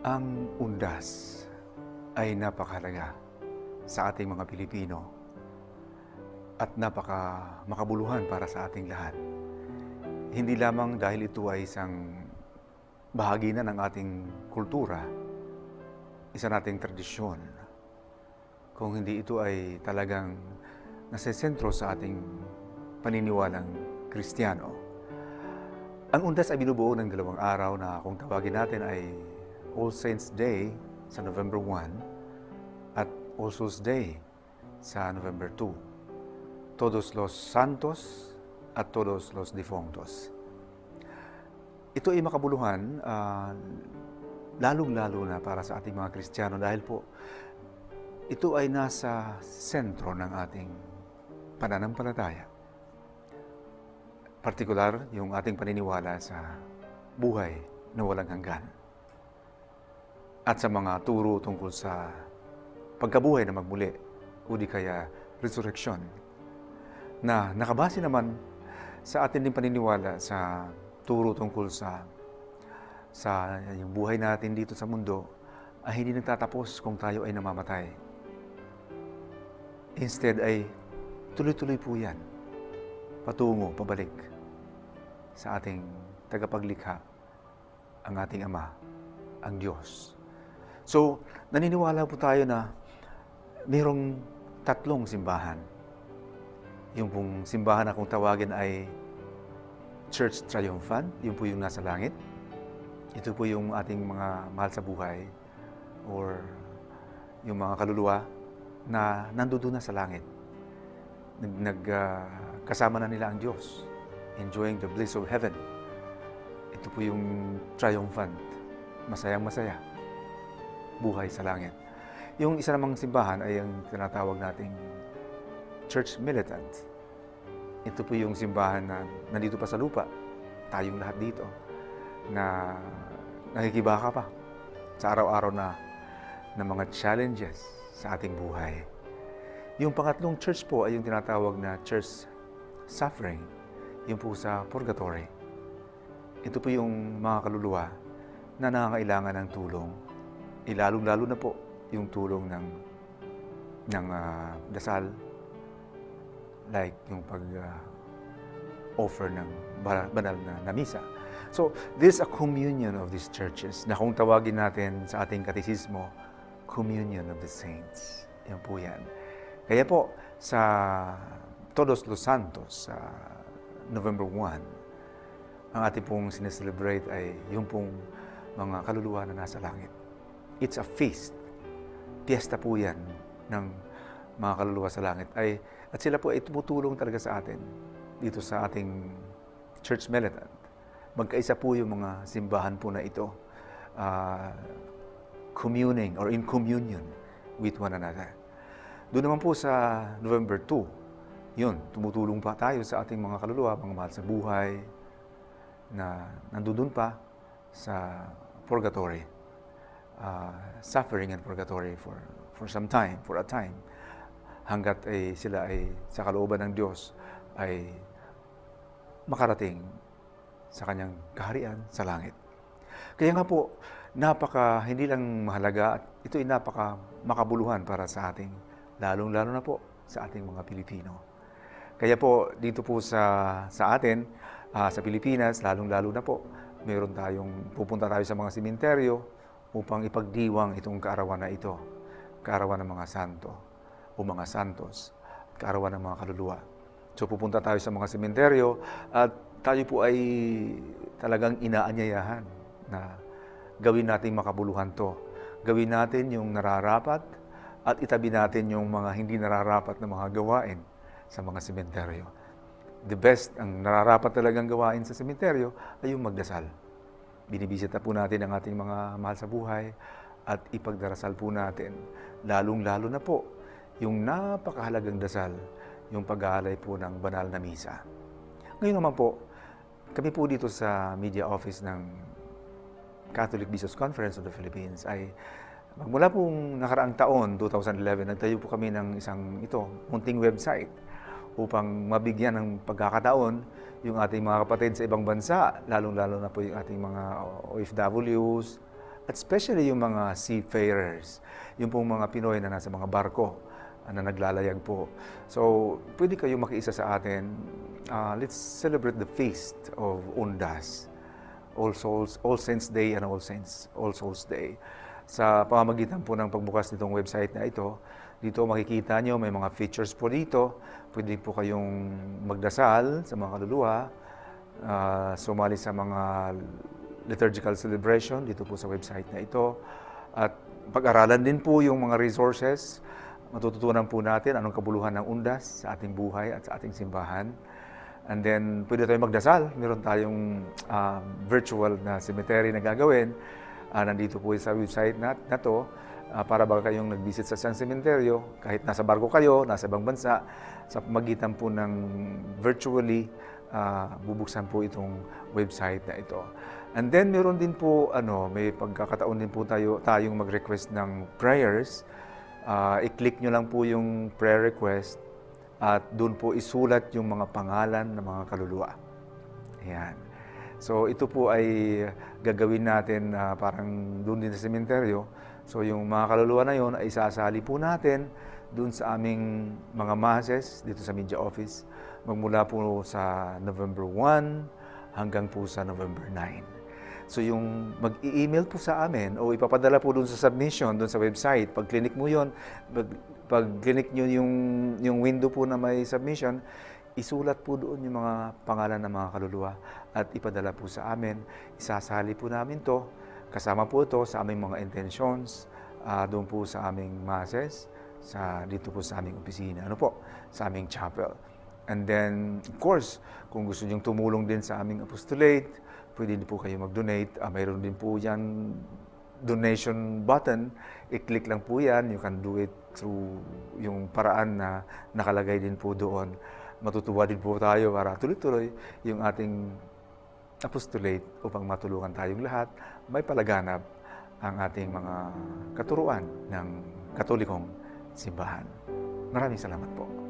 Ang undas ay napakahalaga sa ating mga Pilipino at makabuluhan para sa ating lahat. Hindi lamang dahil ito ay isang bahagi na ng ating kultura, isa nating tradisyon, kung hindi ito ay talagang nasesentro sa ating paniniwalang Kristiyano. Ang undas ay binubuo ng 2 araw na kung tawagin natin ay All Saints Day sa November 1 at All Souls Day sa November 2. Todos los Santos at Todos los Difuntos. Ito ay makabuluhan, lalong-lalo na para sa ating mga Kristiyano dahil po ito ay nasa sentro ng ating pananampalataya. Partikular, yung ating paniniwala sa buhay na walang hanggan at sa mga turo tungkol sa pagkabuhay na magmuli o di kaya resurrection na nakabase naman sa atin din paniniwala sa turo tungkol sa yung buhay natin dito sa mundo ay hindi nagtatapos kung tayo ay namamatay. Instead ay tuloy-tuloy po yan, pabalik sa ating tagapaglikha, ang ating Ama, ang Diyos. So, naniniwala po tayo na mayroong 3 simbahan. Yung pong simbahan na kung tawagin ay Church Triumphant, yun po yung nasa langit. Ito po yung ating mga mahal sa buhay or yung mga kaluluwa na nandoon na sa langit. Kasama na nila ang Diyos, enjoying the bliss of heaven. Ito po yung triumphant, masayang-masaya, buhay sa langit. Yung isa namang simbahan ay ang tinatawag nating Church Militant. Ito po yung simbahan na nandito pa sa lupa, tayong lahat dito, na nakikibaka pa sa araw-araw na mga challenges sa ating buhay. Yung pangatlong church po ay yung tinatawag na Church Suffering, yung po sa Purgatory. Ito po yung mga kaluluwa na nangangailangan ng tulong, lalong-lalo na po yung tulong ng dasal, like yung pag-offer ng banal na misa. So, there's a communion of these churches na kung tawagin natin sa ating katisismo, Communion of the Saints. Yan po yan. Kaya po, sa Todos los Santos, sa November 1, ang ating pong sineselebrate ay yung pong mga kaluluwa na nasa langit. It's a feast. Piyesta po yan ng mga kaluluwa sa langit. At sila po ay tumutulong talaga sa atin dito sa ating Church Militant. Magkaisa po yung mga simbahan po na ito, communing or in communion with one another. Doon naman po sa November 2, yun, tumutulong pa tayo sa ating mga kaluluwa, mga mahal sa buhay, na nandun pa sa purgatory, suffering and purgatory for some time, for a time, hanggat sila ay sa kalooban ng Diyos ay makarating sa kanyang kaharian sa langit. Kaya nga po, hindi lang mahalaga at ito ay makabuluhan para sa ating, lalong-lalo na po sa ating mga Pilipino. Kaya po, dito po sa atin, sa Pilipinas, lalong-lalo na po, pupunta tayo sa mga sementeryo upang ipagdiwang itong kaarawan na ito, kaarawan ng mga santo o mga santos, kaarawan ng mga kaluluwa. So pupunta tayo sa mga sementeryo at tayo po ay talagang inaanyayahan na gawin natin makabuluhan to. Gawin natin yung nararapat at itabi natin yung mga hindi nararapat na mga gawain sa mga sementeryo. The best, ang nararapat talagang gawain sa sementeryo ay yung magdasal. Binibisita po natin ang ating mga mahal sa buhay at ipagdarasal po natin, lalong-lalo na po yung napakahalagang dasal, yung pag-aalay po ng banal na misa. Ngayon naman po, kami po dito sa media office ng Catholic Bishops' Conference of the Philippines ay magmula pong nakaraang taon, 2011, nagtayo po kami ng munting website upang mabigyan ng pagkakataon yung ating mga kapatid sa ibang bansa, lalong-lalo na po yung ating mga OFWs At especially yung mga seafarers, yung pong mga Pinoy na nasa mga barko na naglalayag po. So, pwede kayo makiisa sa atin. Let's celebrate the feast of Undas, All Saints Day and All Souls Day. Sa pamamagitan po ng pagbukas nitong website na ito, dito makikita nyo may mga features po dito. Pwede po kayong magdasal sa mga kaluluwa, sumali sa mga liturgical celebration dito po sa website na ito. At pag-aralan din po yung mga resources. Matututunan po natin anong kabuluhan ng undas sa ating buhay at sa ating simbahan. And then, pwede tayong magdasal. Meron tayong virtual na cemetery na gagawin. Nandito po sa website na to. Para baka kayong nag-visit sa isang sementeryo, kahit nasa barko kayo, nasa ibang bansa, sa pamagitan po ng virtually, bubuksan po itong website na ito. And then meron din po, may pagkakataon din po tayong mag-request ng prayers. I-click nyo lang po yung prayer request at doon po isulat yung mga pangalan ng mga kaluluwa. Ayan. So ito po ay gagawin natin parang doon din sa sementeryo. So yung mga kaluluwa na yon ay isasali po natin doon sa aming mga masses dito sa media office. Magmula po sa November 1 hanggang po sa November 9. So yung mag-i-email po sa amin o ipapadala po doon sa submission, doon sa website. Pag clinic mo yon, pag clinic nyo yung window po na may submission, isulat po doon yung mga pangalan ng mga kaluluwa at ipadala po sa amin. Isasali po namin to. Kasama po ito sa aming mga intentions, doon po sa aming masses, dito po sa aming opisina, sa aming chapel. And then, of course, kung gusto niyong tumulong din sa aming apostolate, pwede din po kayo mag-donate. Mayroon din po yan donation button. I-click lang po yan. You can do it through yung paraan na nakalagay din po doon. Matutuwa din po tayo para tuloy-tuloy yung ating apostolate upang matulungan tayong lahat may palaganap ang ating mga katuruan ng Katolikong simbahan. Maraming salamat po.